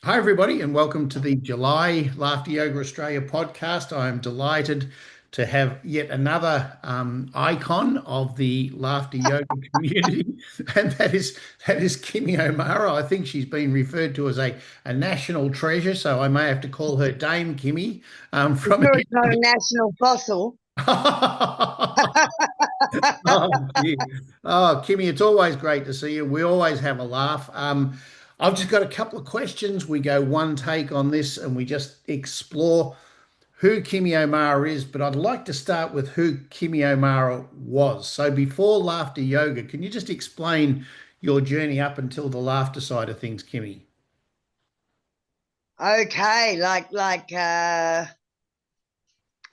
Hi, everybody, and welcome to the July Laughter Yoga Australia podcast. I am delighted to have yet another icon of the laughter yoga community, and that is Kimmy O'Mara. I think she's been referred to as a national treasure, so I may have to call her Dame Kimmy I'm from sure here. it's not a national fossil. Oh, dear. Oh, Kimmy, it's always great to see you. We always have a laugh. I've just got a couple of questions. We go one take on this and we just explore who Kimmy O'Mara is, but I'd like to start with who Kimmy O'Mara was. So before laughter yoga, can you just explain your journey up until the laughter side of things, Kimmy? Okay,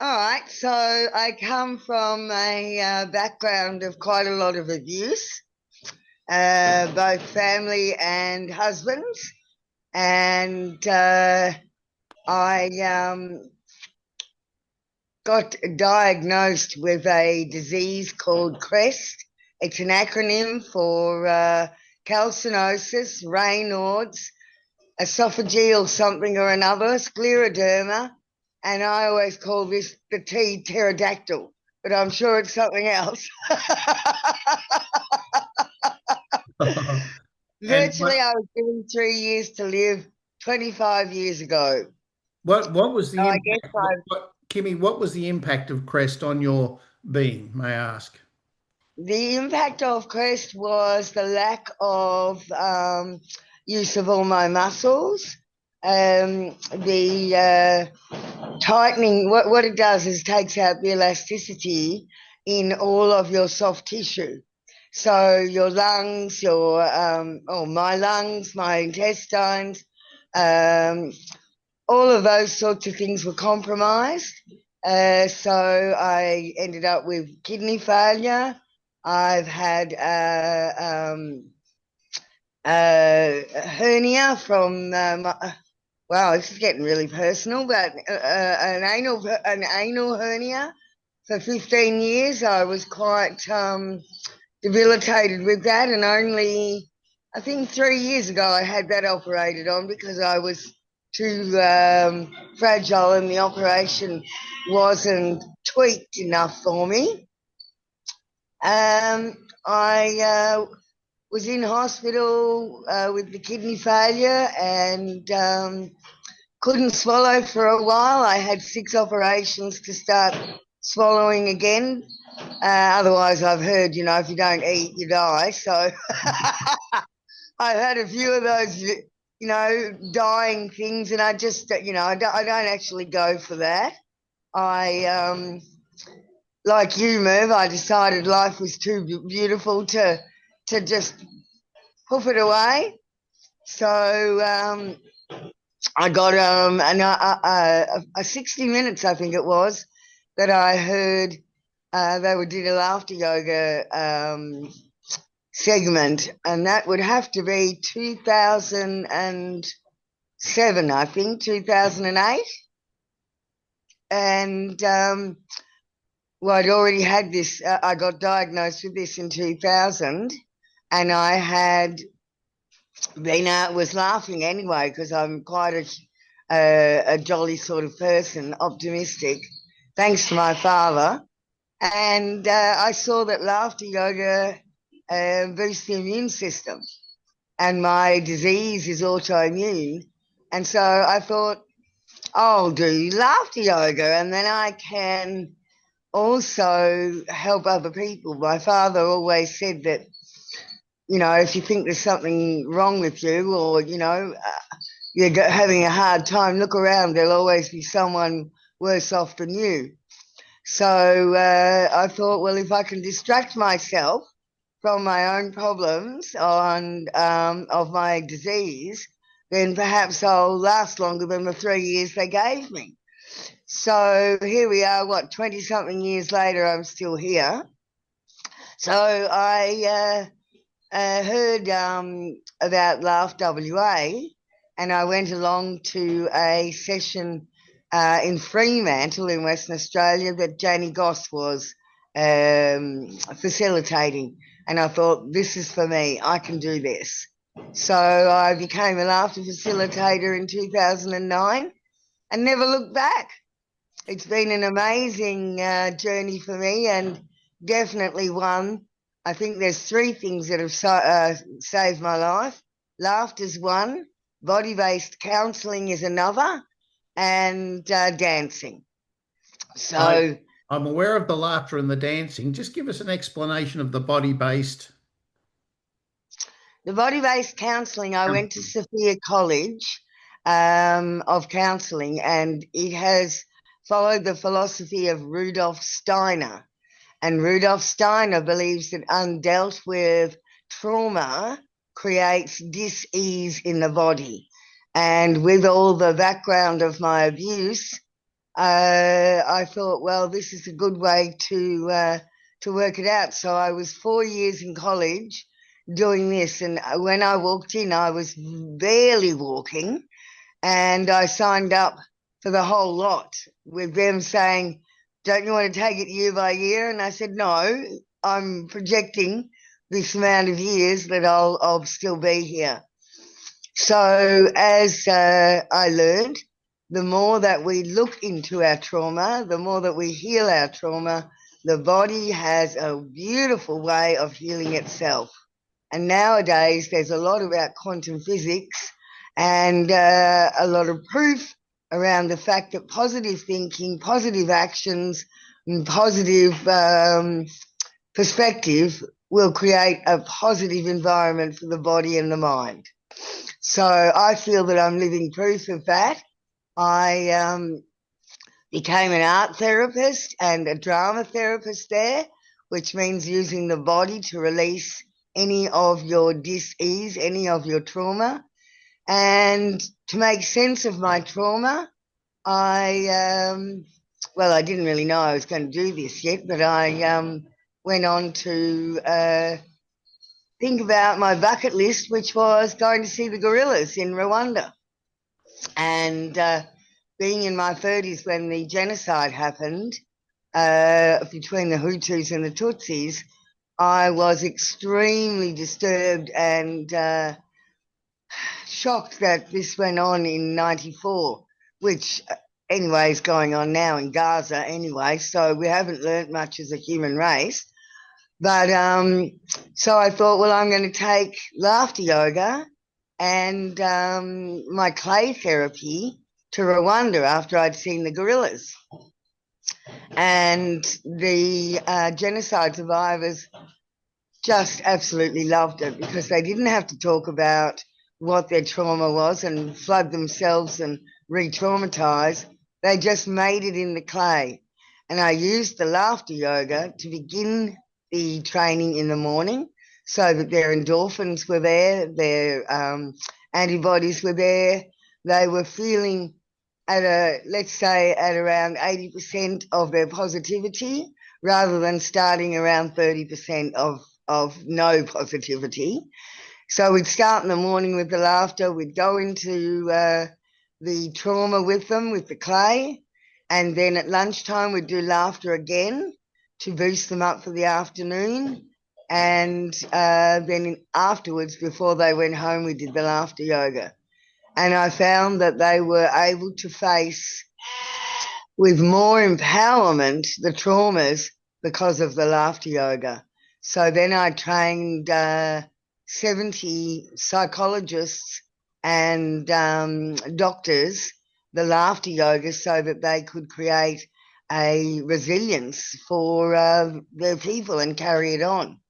all right. So I come from a background of quite a lot of abuse, both family and husbands, and I got diagnosed with a disease called CREST. It's an acronym for calcinosis, Raynaud's, esophageal something or another, scleroderma, and I always call this the T pterodactyl, but I'm sure it's something else. And Virtually, I was given 3 years to live 25 years ago. what was So the I guess impact? Kimmy, what was the impact of Crest on your being, may I ask? the impact of CREST was the lack of use of all my muscles. The tightening, what it does is takes out the elasticity in all of your soft tissue. So your lungs, my lungs, my intestines, um, all of those sorts of things were compromised. So I ended up with kidney failure. I've had a hernia from wow, this is getting really personal, but an anal hernia for 15 years. I was quite debilitated with that, and only I think 3 years ago I had that operated on because I was too fragile, and the operation wasn't tweaked enough for me. I was in hospital with the kidney failure and couldn't swallow for a while. I had 6 operations to start swallowing again. Otherwise, I've heard, if you don't eat, you die. So I've had a few of those, dying things, and I just, I don't actually go for that. I, like you, Merv, I decided life was too beautiful to just hoof it away. So I got a 60 minutes, I think it was, that I heard they would did a laughter yoga segment, and that would have to be 2007, I think, 2008. And well, I'd already had this. I got diagnosed with this in 2000, and I had been was laughing anyway because I'm quite a jolly sort of person, optimistic, thanks to my father. And I saw that laughter yoga boosts the immune system, and my disease is autoimmune. And so I thought, I'll do laughter yoga, and then I can also help other people. My father always said that, if you think there's something wrong with you, or, you're having a hard time, look around. There'll always be someone worse off than you. So I thought, well, if I can distract myself from my own problems of my disease, then perhaps I'll last longer than the 3 years they gave me. So here we are, 20 something years later, I'm still here. So I heard about Laugh WA, and I went along to a session in Fremantle in Western Australia that Janie Goss was facilitating. And I thought, this is for me. I can do this. So I became a laughter facilitator in 2009 and never looked back. It's been an amazing journey for me, and definitely one. I think there's three things that have saved my life. Laughter's one, body-based counselling is another, and dancing. I So I'm aware of the laughter and the dancing. Just give us an explanation of the body-based. the body-based counselling, I went to Sophia College of counselling, and it has followed the philosophy of Rudolf Steiner. And Rudolf Steiner believes that undealt with trauma creates dis-ease in the body. And with all the background of my abuse, I thought, well, this is a good way to work it out. So I was 4 years in college doing this, and when I walked in, I was barely walking, and I signed up for the whole lot with them saying, "Don't you want to take it year by year?" And I said, "No, I'm projecting this amount of years that I'll still be here." So as I learned, the more that we look into our trauma, the more that we heal our trauma, the body has a beautiful way of healing itself. And nowadays, there's a lot about quantum physics and a lot of proof around the fact that positive thinking, positive actions, and positive perspective will create a positive environment for the body and the mind. So I feel that I'm living proof of that. I became an art therapist and a drama therapist there, which means using the body to release any of your dis-ease, any of your trauma. And to make sense of my trauma, well, I didn't really know I was going to do this yet, but I went on to think about my bucket list, which was going to see the gorillas in Rwanda. And being in my 30s when the genocide happened between the Hutus and the Tutsis, I was extremely disturbed and shocked that this went on in 94, which anyway is going on now in Gaza anyway. So we haven't learnt much as a human race. But so I thought, well, I'm going to take laughter yoga and my clay therapy to Rwanda after I'd seen the gorillas. And the genocide survivors just absolutely loved it because they didn't have to talk about what their trauma was and flood themselves and re-traumatize. They just made it in the clay. And I used the laughter yoga to begin the training in the morning so that their endorphins were there, their antibodies were there. They were feeling let's say, at around 80% of their positivity rather than starting around 30% of no positivity. So we'd start in the morning with the laughter, we'd go into the trauma with them, with the clay, and then at lunchtime we'd do laughter again to boost them up for the afternoon. And then afterwards, before they went home, we did the laughter yoga. And I found that they were able to face with more empowerment the traumas because of the laughter yoga. So then I trained 70 psychologists and doctors the laughter yoga so that they could create a resilience for their people and carry it on.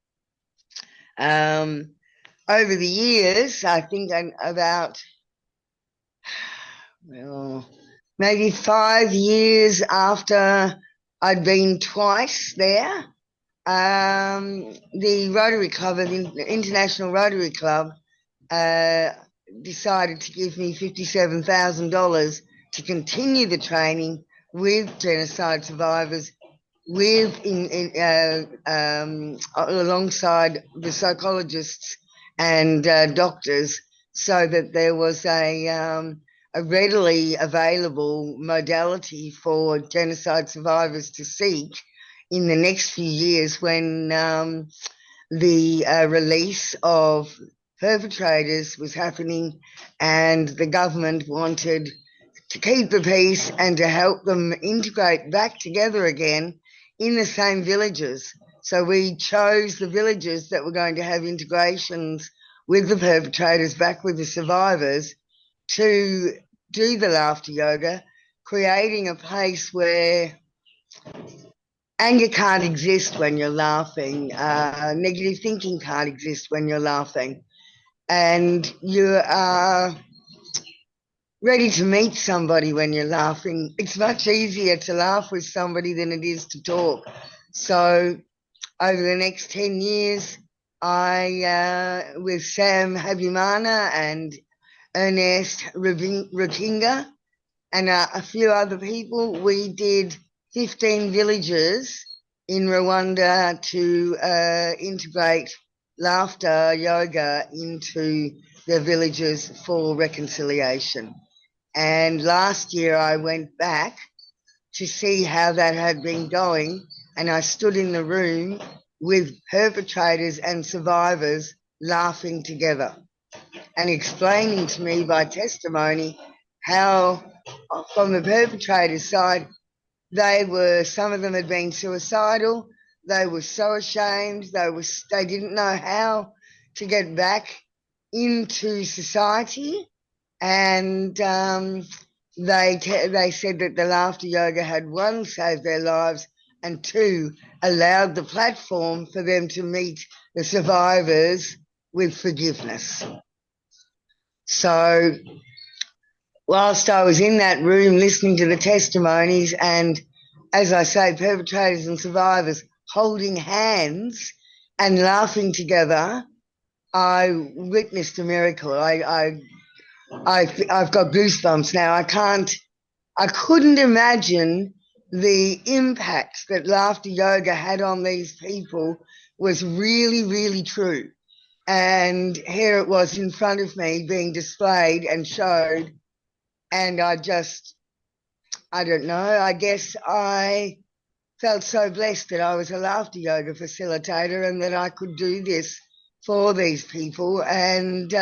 Over the years, I think about well, maybe 5 years after I'd been twice there, the Rotary Club, the International Rotary Club, decided to give me $57,000 to continue the training with genocide survivors, alongside the psychologists and doctors, so that there was a readily available modality for genocide survivors to seek in the next few years when the release of perpetrators was happening, and the government wanted to keep the peace and to help them integrate back together again in the same villages. So we chose the villages that were going to have integrations with the perpetrators, back with the survivors, to do the laughter yoga, creating a place where anger can't exist when you're laughing, negative thinking can't exist when you're laughing, and you are ready to meet somebody when you're laughing. It's much easier to laugh with somebody than it is to talk. So over the next 10 years, with Sam Habimana and Ernest Rukinga and a few other people, we did 15 villages in Rwanda to integrate laughter yoga into the villages for reconciliation. And last year I went back to see how that had been going, and I stood in the room with perpetrators and survivors laughing together and explaining to me by testimony how, from the perpetrator's side, some of them had been suicidal. They were so ashamed. They didn't know how to get back into society, and they said that the laughter yoga had, one, saved their lives, and two, allowed the platform for them to meet the survivors with forgiveness. So whilst I was in that room listening to the testimonies and, as I say, perpetrators and survivors holding hands and laughing together, I witnessed a miracle. I've got goosebumps now. I couldn't imagine the impact that laughter yoga had on these people was really, really true. And here it was in front of me being displayed and showed. And I don't know, I guess I felt so blessed that I was a laughter yoga facilitator and that I could do this for these people, and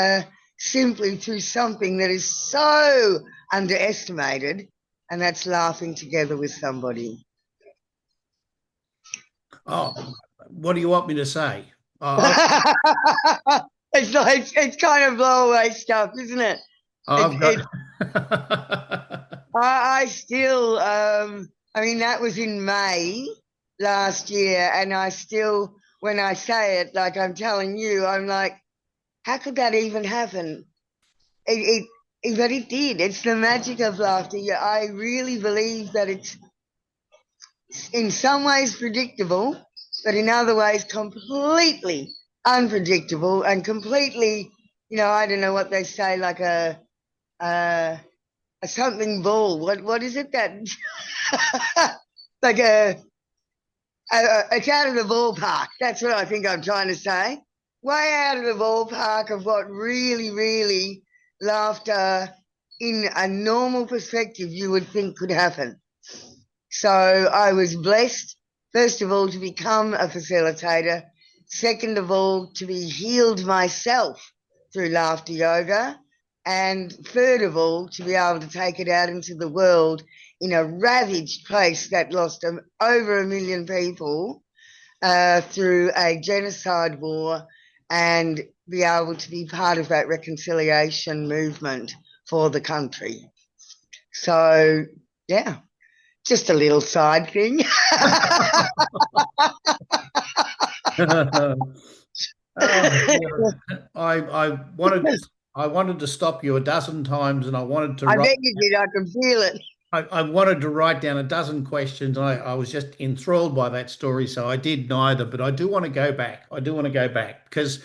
simply through something that is so underestimated, and that's laughing together with somebody. Oh, what do you want me to say? I, It's kind of blow away stuff, isn't it? It, I've it got. I still, I mean, that was in May last year, and I still, when I say it, like I'm telling you, I'm like, how could that even happen? But it did. It's the magic of laughter. Yeah, I really believe that it's in some ways predictable, but in other ways completely unpredictable and completely, I don't know what they say, like a something ball. What is it that like it's out of the ballpark. That's what I think I'm trying to say. Way out of the ballpark of what really, really laughter in a normal perspective you would think could happen. So I was blessed, first of all, to become a facilitator. Second of all, to be healed myself through laughter yoga. And third of all, to be able to take it out into the world in a ravaged place that lost over 1 million people through a genocide war, and be able to be part of that reconciliation movement for the country. So, yeah, just a little side thing. Oh, I wanted to stop you a dozen times, and I wanted to I write. bet you did. I can feel it. I wanted to write down a dozen questions. I was just enthralled by that story, so I did neither. But I do want to go back. I do want to go back because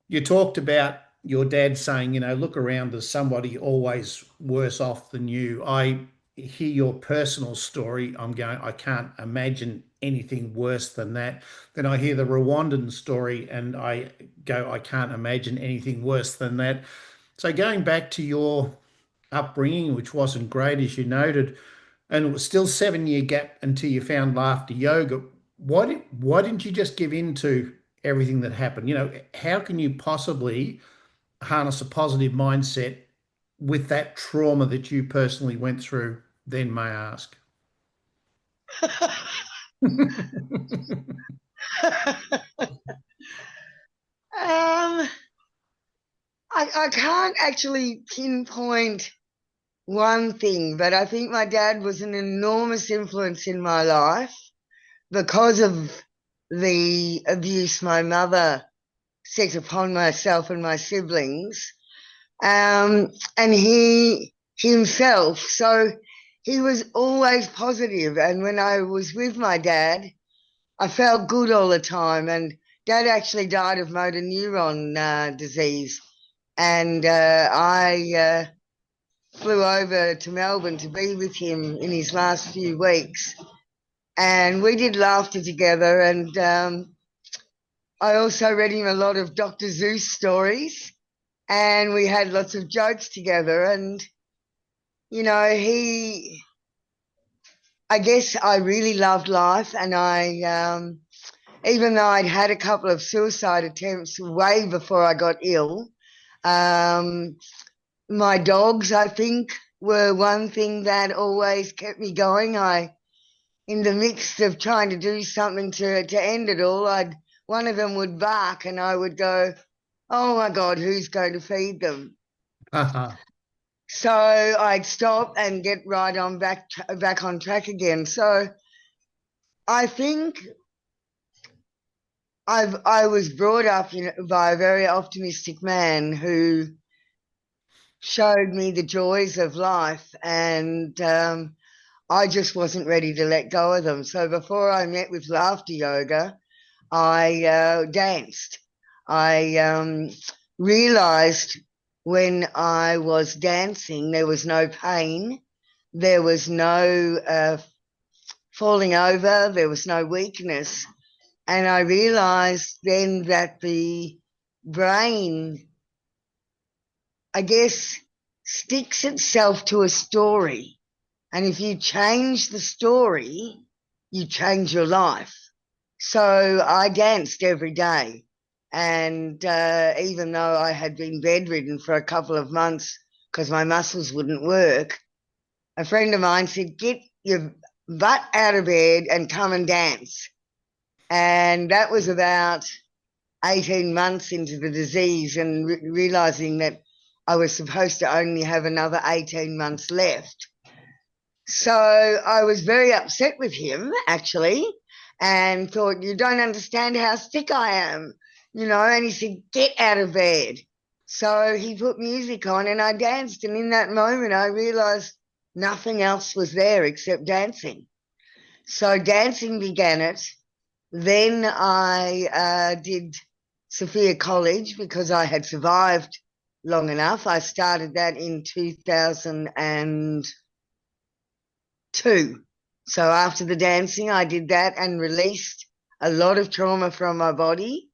you talked about your dad saying, look around, there's somebody always worse off than you. I hear your personal story. I'm going, I can't imagine anything worse than that. Then I hear the Rwandan story and I go, I can't imagine anything worse than that. So going back to your upbringing, which wasn't great, as you noted, and it was still 7 year gap until you found laughter yoga. Why didn't you just give in to everything that happened? How can you possibly harness a positive mindset with that trauma that you personally went through, then may I ask? um, I can't actually pinpoint one thing, but I think my dad was an enormous influence in my life because of the abuse my mother set upon myself and my siblings. And he himself, so he was always positive. And when I was with my dad, I felt good all the time. And dad actually died of motor neuron disease. And I flew over to Melbourne to be with him in his last few weeks. And we did laughter together. And I also read him a lot of Dr. Zeus stories. And we had lots of jokes together. And, you know, I guess I really loved life. And even though I'd had a couple of suicide attempts way before I got ill, um, my dogs, I think, were one thing that always kept me going. In the midst of trying to do something to end it all, one of them would bark and I would go, oh my God, who's going to feed them? So I'd stop and get right on back on track again. So I think I was brought up by a very optimistic man who showed me the joys of life, and I just wasn't ready to let go of them. So before I met with laughter yoga, I danced. I realized when I was dancing, there was no pain, there was no falling over, there was no weakness. And I realized then that the brain, I guess, sticks itself to a story. And if you change the story, you change your life. So I danced every day. And even though I had been bedridden for a couple of months because my muscles wouldn't work, a friend of mine said, get your butt out of bed and come and dance. And that was about 18 months into the disease and realizing that I was supposed to only have another 18 months left. So I was very upset with him, actually, and thought, you don't understand how sick I am, and he said, get out of bed. So he put music on and I danced. And in that moment, I realized nothing else was there except dancing. So dancing began it. Then I did Sophia College because I had survived long enough. I started that in 2002. So after the dancing, I did that and released a lot of trauma from my body.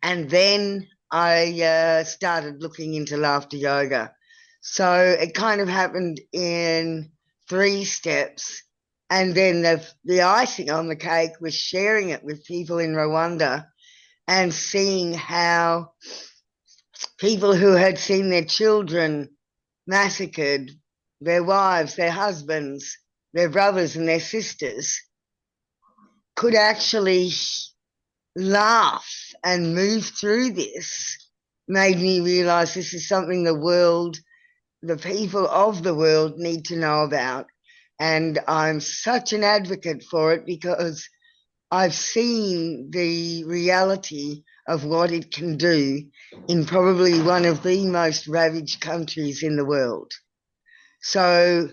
And then I started looking into laughter yoga. So it kind of happened in 3 steps. And then the icing on the cake was sharing it with people in Rwanda and seeing how people who had seen their children massacred, their wives, their husbands, their brothers, and their sisters could actually laugh and move through this, made me realize this is something the people of the world need to know about. And I'm such an advocate for it because I've seen the reality of what it can do in probably one of the most ravaged countries in the world. So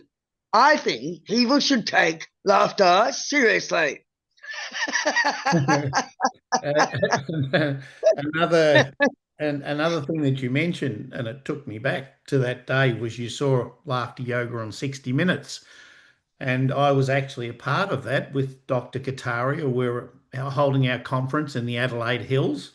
I think people should take laughter seriously. Another another thing that you mentioned, and it took me back to that day, was you saw laughter yoga on 60 Minutes. And I was actually a part of that with Dr. Kataria. We were holding our conference in the Adelaide Hills.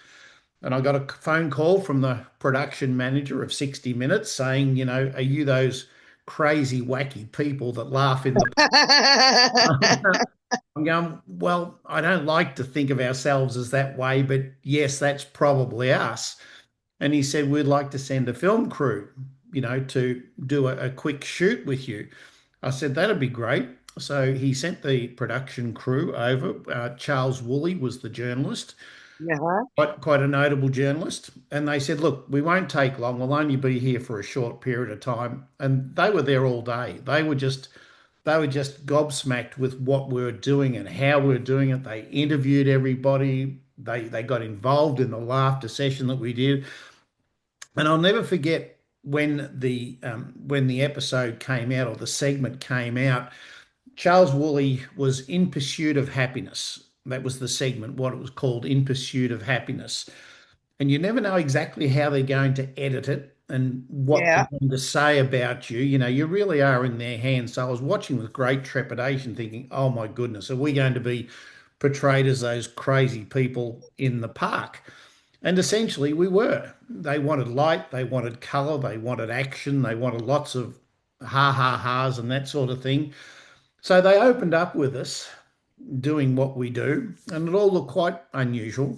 And I got a phone call from the production manager of 60 Minutes saying, are you those crazy, wacky people that laugh in the I'm going, well, I don't like to think of ourselves as that way, but yes, that's probably us. and he said, we'd like to send a film crew, to do a quick shoot with you. I said, that'd be great. So he sent the production crew over. Charles Woolley was the journalist, Yeah. quite a notable journalist. And they said, look, we won't take long. We'll only be here for a short period of time. And they were there all day. They were just gobsmacked with what we were doing and how we were doing it. They interviewed everybody. They got involved in the laughter session that we did. And I'll never forget when the episode came out or the segment came out. Charles Woolley was in pursuit of happiness. That was the segment, what it was called, In Pursuit of Happiness. And you never know exactly how they're going to edit it and what Yeah. they're going to say about you. You really are in their hands. So I was watching with great trepidation, thinking, oh my goodness, are we going to be portrayed as those crazy people in the park? And essentially, we were. They wanted light, they wanted color, they wanted action, they wanted lots of ha ha ha's and that sort of thing. So they opened up with us doing what we do, and it all looked quite unusual.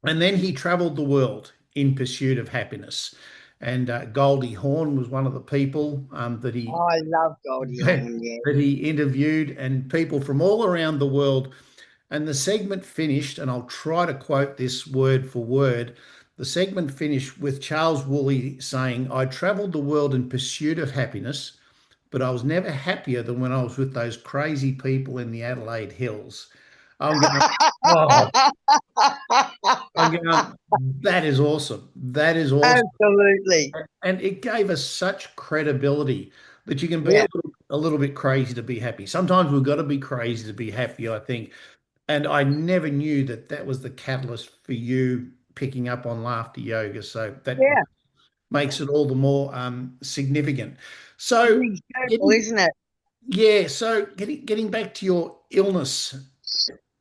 And then he traveled the world in pursuit of happiness. And Goldie Hawn was one of the people that Oh, he I love Goldie that Hawn, yeah. he interviewed, and people from all around the world. And the segment finished, and I'll try to quote this word for word. The segment finished with Charles Woolley saying, I traveled the world in pursuit of happiness, but I was never happier than when I was with those crazy people in the Adelaide Hills. I'm going, oh, I'm going, that is awesome. That is awesome. Absolutely. And it gave us such credibility that you can be Yeah. a little bit crazy to be happy. Sometimes we've got to be crazy to be happy, I think. And I never knew that that was the catalyst for you picking up on laughter yoga. So that Yeah. makes it all the more significant. It's So, incredible, getting, isn't it? yeah, so getting back to your illness,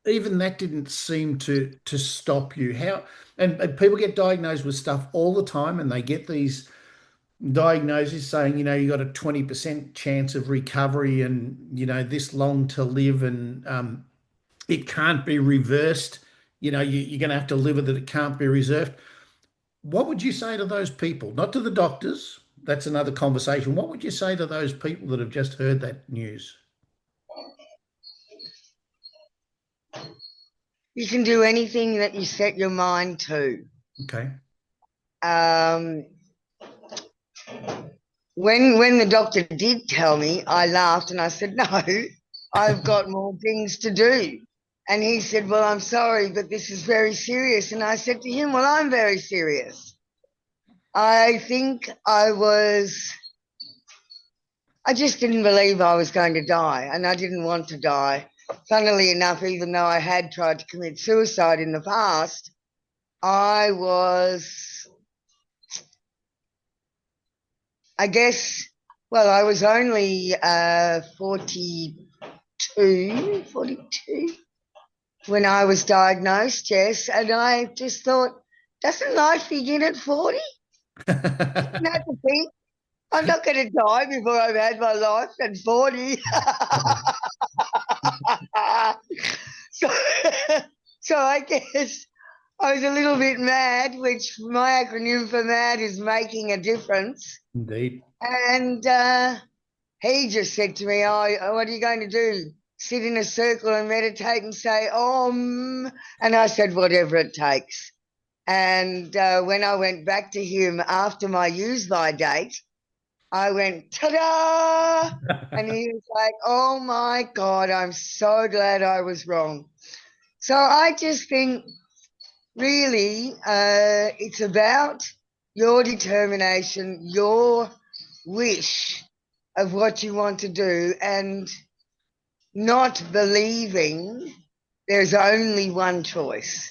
even that didn't seem to stop you. How and people get diagnosed with stuff all the time, and they get these diagnoses saying, you got a 20% chance of recovery, and this long to live, and it can't be reversed. You're going to have to live with it. It can't be reversed. What would you say to those people? Not to the doctors. That's another conversation. What would you say to those people that have just heard that news? You can do anything that you set your mind to. Okay. Um, when the doctor did tell me, I laughed and I said, "No, I've got more things to do." And he said, "Well, I'm sorry, but this is very serious." And I said to him, "Well, I'm very serious. I think I just didn't believe I was going to die, and I didn't want to die. Funnily enough, even though I had tried to commit suicide in the past, I was, I guess, well, I was only 42 when I was diagnosed, yes. And I just thought, doesn't life begin at 40? Isn't that the thing? I'm not going to die before I've had my life at 40. so, so I guess I was a little bit mad, which my acronym for mad is making a difference. Indeed. And he just said to me, "Oh, what are you going to do? Sit in a circle and meditate and say Om?" And I said, "Whatever it takes." And when I went back to him after my use by date, I went, ta-da! And he was like, "Oh my God, I'm so glad I was wrong." So I just think really it's about your determination, your wish of what you want to do, and not believing there's only one choice.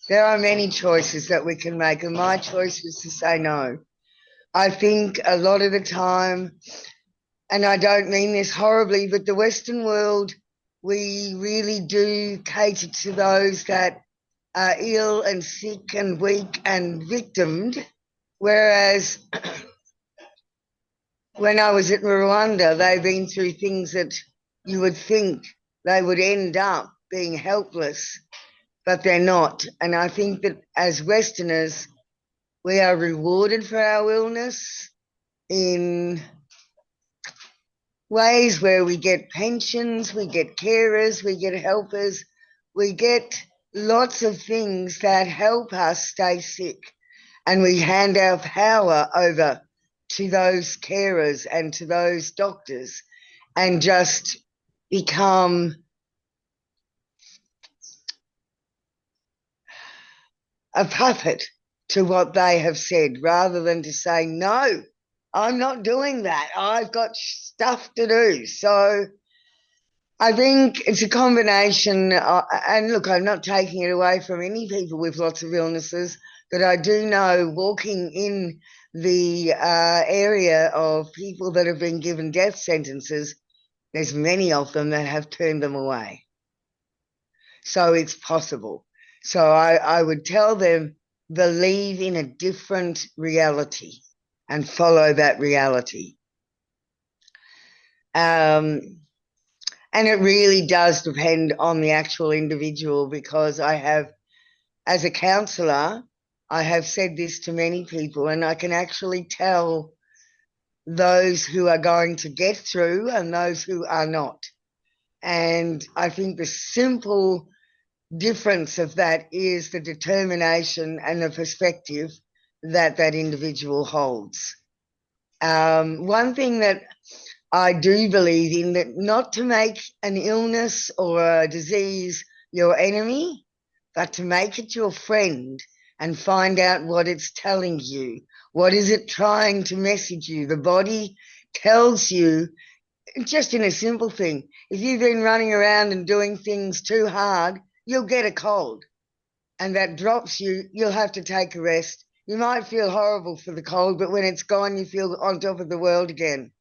There are many choices that we can make, and my choice was to say no. I think a lot of the time, and I don't mean this horribly, but the Western world, we really do cater to those that are ill and sick and weak and victimed, whereas when I was at Rwanda, they've been through things that you would think they would end up being helpless. but they're not. And I think that as Westerners, we are rewarded for our illness in ways where we get pensions, we get carers, we get helpers, we get lots of things that help us stay sick. And we hand our power over to those carers and to those doctors and just become a puppet to what they have said rather than to say, no, I'm not doing that. I've got stuff to do. So I think it's a combination. And look, I'm not taking it away from any people with lots of illnesses, but I do know walking in the area of people that have been given death sentences, there's many of them that have turned them away. So it's possible. So I would tell them, believe in a different reality and follow that reality. And it really does depend on the actual individual, because I have, as a counsellor, I have said this to many people, and I can actually tell those who are going to get through and those who are not. And I think the simple difference of that is the determination and the perspective that that individual holds. One thing that I do believe in, that not to make an illness or a disease your enemy, but to make it your friend and find out what it's telling you. What is it trying to message you? The body tells you, just in a simple thing, if you've been running around and doing things too hard, you'll get a cold, and that drops you. You'll have to take a rest. You might feel horrible for the cold, but when it's gone, you feel on top of the world again.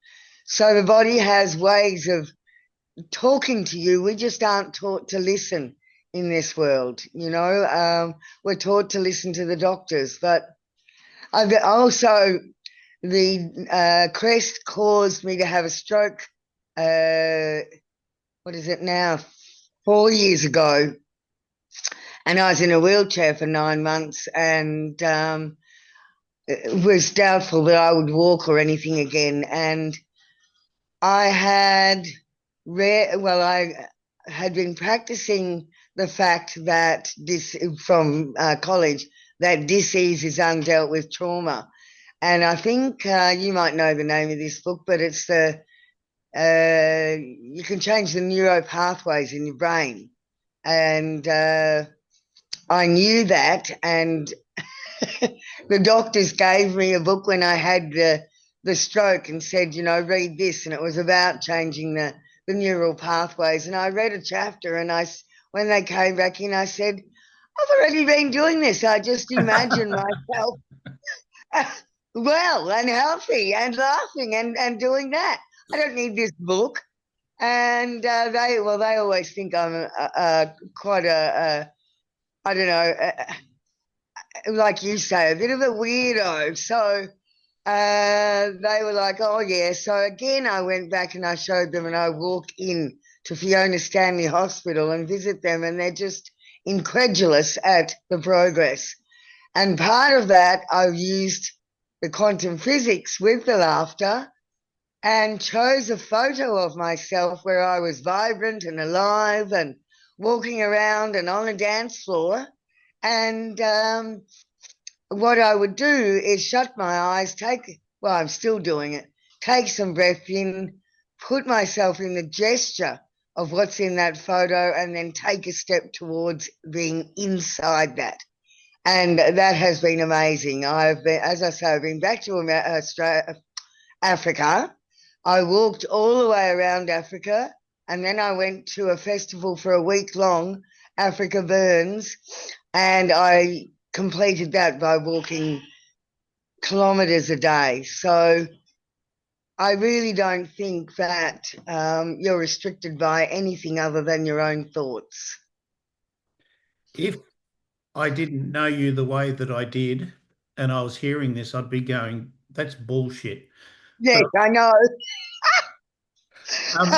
So the body has ways of talking to you. We just aren't taught to listen in this world. We're taught to listen to the doctors, but I've also, the crest caused me to have a stroke. What is it now? 4 years ago. And I was in a wheelchair for 9 months, and it was doubtful that I would walk or anything again. And I had I had been practicing the fact that this from college, that disease is undealt with trauma. And I think you might know the name of this book, but it's the you can change the neuro pathways in your brain. And I knew that, and the doctors gave me a book when I had the stroke and said, read this, and it was about changing the neural pathways. And I read a chapter, and when they came back in, I said, I've already been doing this. I just imagine myself well and healthy and laughing and doing that. I don't need this book. And they always think I'm quite I don't know, like you say, a bit of a weirdo. So they were like, oh, yeah. So again, I went back and I showed them, and I walk in to Fiona Stanley Hospital and visit them, and they're just incredulous at the progress. And part of that, I've used the quantum physics with the laughter, and chose a photo of myself where I was vibrant and alive and walking around and on a dance floor. And what I would do is shut my eyes, I'm still doing it, take some breath in, put myself in the gesture of what's in that photo, and then take a step towards being inside that. And that has been amazing. As I say, I've been back to Africa. I walked all the way around Africa, and then I went to a festival for a week long, Africa Burns, and I completed that by walking kilometres a day. So I really don't think that you're restricted by anything other than your own thoughts. If I didn't know you the way that I did, and I was hearing this, I'd be going, that's bullshit. Yes, But I know. um,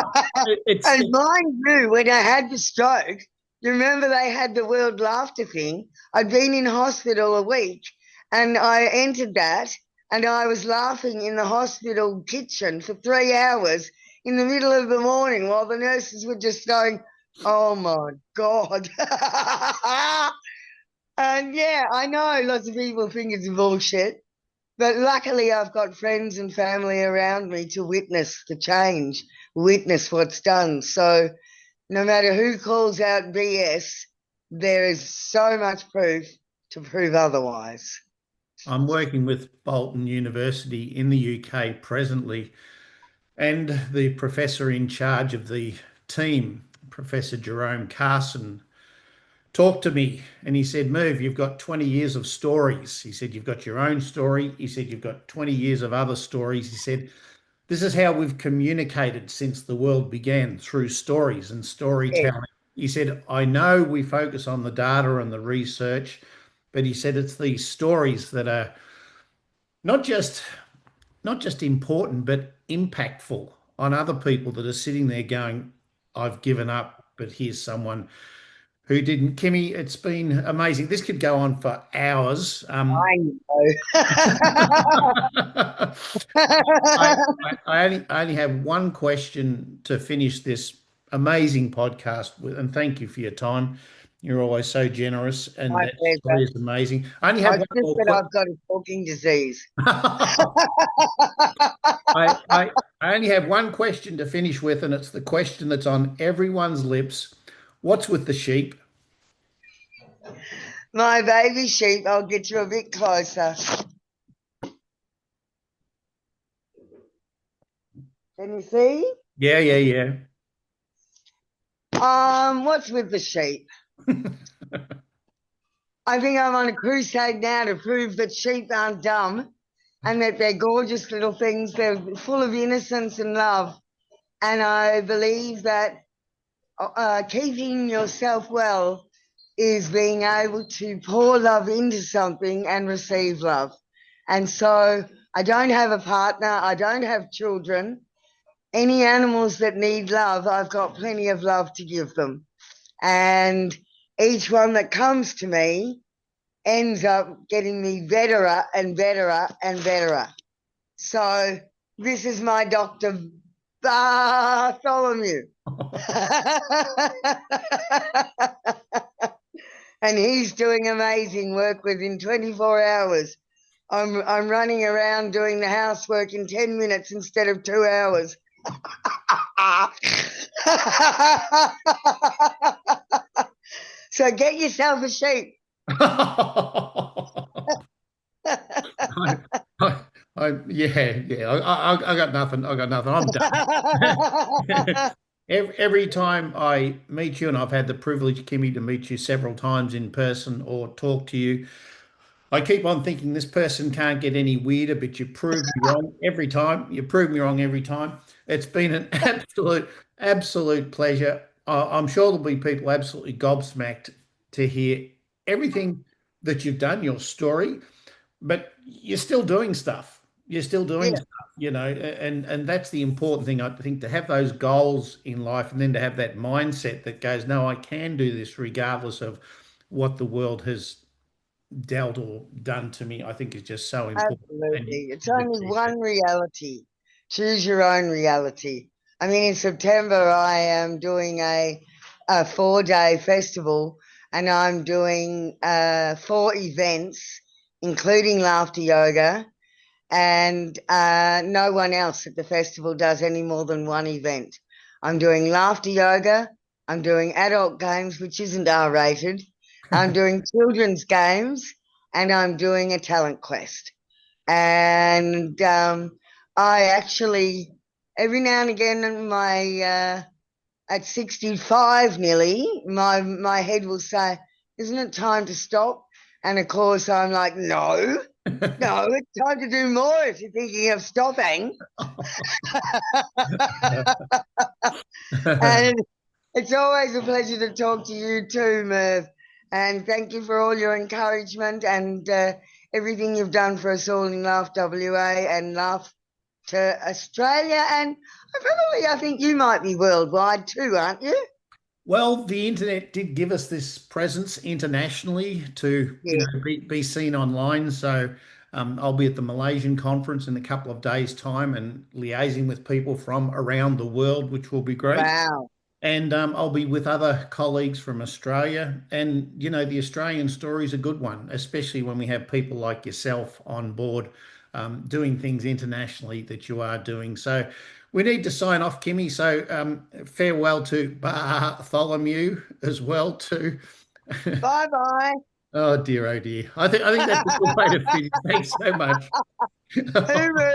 it's And mind you, when I had the stroke, You remember they had the World Laughter thing? I'd been in hospital a week and I entered that and I was laughing in the hospital kitchen for 3 hours in the middle of the morning while the nurses were just going, oh my God. And yeah, I know lots of people think it's bullshit, but luckily I've got friends and family around me to witness the change, witness what's done. So no matter who calls out BS, there is so much proof to prove otherwise. I'm working with Bolton University in the UK presently, and the professor in charge of the team, Professor Jerome Carson, talked to me and he said, Merv, you've got 20 years of stories. He said, you've got your own story. He said, you've got 20 years of other stories. He said, this is how we've communicated since the world began, through stories and Yeah, storytelling. He said, I know we focus on the data and the research, but he said it's these stories that are not just not just important, but impactful on other people that are sitting there going, I've given up, but here's someone who didn't. Kimmy, it's been amazing. This could go on for hours. I I, know. I only have one question to finish this amazing podcast with, and thank you for your time. You're always so generous, and My that story pleasure. is amazing. I only have I one just more that question. I've got a talking disease. I, I, I only have one question to finish with, and it's the question that's on everyone's lips. What's with the sheep? My baby sheep, I'll get you a bit closer. Can you see? Yeah, yeah, yeah. What's with the sheep? I think I'm on a crusade now to prove that sheep aren't dumb and that they're gorgeous little things. They're full of innocence and love. And I believe that keeping yourself well is being able to pour love into something and receive love. And so I don't have a partner, I don't have children. Any animals that need love, I've got plenty of love to give them. And each one that comes to me ends up getting me betterer and betterer and betterer. So this is my Dr. Bartholomew. And he's doing amazing work within 24 hours. I'm running around doing the housework in 10 minutes instead of 2 hours. So get yourself a sheep. I, yeah. I got nothing. I got nothing. I'm done. Every time I meet you, and I've had the privilege, Kimmy, to meet you several times in person or talk to you, I keep on thinking this person can't get any weirder, but you prove me wrong every time. You prove me wrong every time. It's been an absolute pleasure. I'm sure there'll be people absolutely gobsmacked to hear everything that you've done, your story, but you're still doing stuff. You're still doing Yeah, stuff, and that's the important thing, I think, to have those goals in life and then to have that mindset that goes, no, I can do this regardless of what the world has dealt or done to me, I think is just so important. And absolutely. It's you've only achieved it. one reality. Choose your own reality. I mean, in September, I am doing a 4 day festival and I'm doing 4 events, including laughter yoga. And no one else at the festival does any more than one event. I'm doing laughter yoga. I'm doing adult games, which isn't R rated. I'm doing children's games, and I'm doing a talent quest. And I actually, every now and again, at 65 nearly, my head will say, "Isn't it time to stop?" And of course, I'm like, "No." No, it's time to do more if you're thinking of stopping. And it's always a pleasure to talk to you too, Merv. And thank you for all your encouragement and everything you've done for us all in Laugh WA and Laugh to Australia. And I think you might be worldwide too, aren't you? Well, the internet did give us this presence internationally to, Yeah. be seen online. So I'll be at the Malaysian conference in a couple of days' time and liaising with people from around the world, which will be great. Wow. And I'll be with other colleagues from Australia. And, the Australian story is a good one, especially when we have people like yourself on board doing things internationally that you are doing. So we need to sign off, Kimmy. So farewell to Bartholomew as well, too. Bye bye. Oh dear, oh dear. I think that's a good way to finish. Thanks so much. Hooroo.